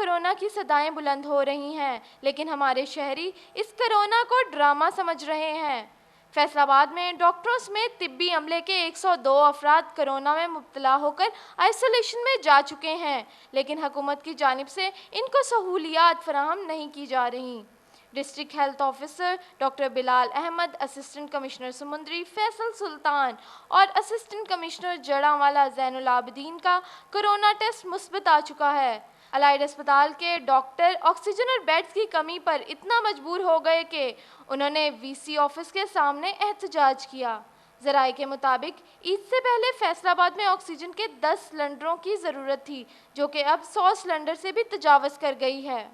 Corona کی صدائیں بلند ہو رہی ہیں، لیکن ہمارے شہری اس کرونا کو ڈرامہ سمجھ رہے ہیں۔ فیصل آباد میں ڈاکٹروں سمیت طبی عملے کے 102 افراد کرونا میں مبتلا ہو کر آئسولیشن میں جا چکے ہیں، لیکن حکومت کی جانب سے ان کو سہولیات فراہم نہیں کی جا رہی۔ ڈسٹرکٹ ہیلتھ آفیسر ڈاکٹر بلال احمد، اسسٹنٹ کمشنر سمندری فیصل سلطان اور اسسٹنٹ کمشنر جڑاں زین العابدین کا کرونا ٹیسٹ مثبت آ چکا ہے۔ الائڈ اسپتال کے ڈاکٹر آکسیجن اور بیڈز کی کمی پر اتنا مجبور ہو گئے کہ انہوں نے وی سی آفس کے سامنے احتجاج کیا۔ ذرائع کے مطابق عید سے پہلے فیصل آباد میں آکسیجن کے 10 سلنڈروں کی ضرورت تھی، جو کہ اب 100 سلنڈر سے بھی تجاوز کر گئی ہے۔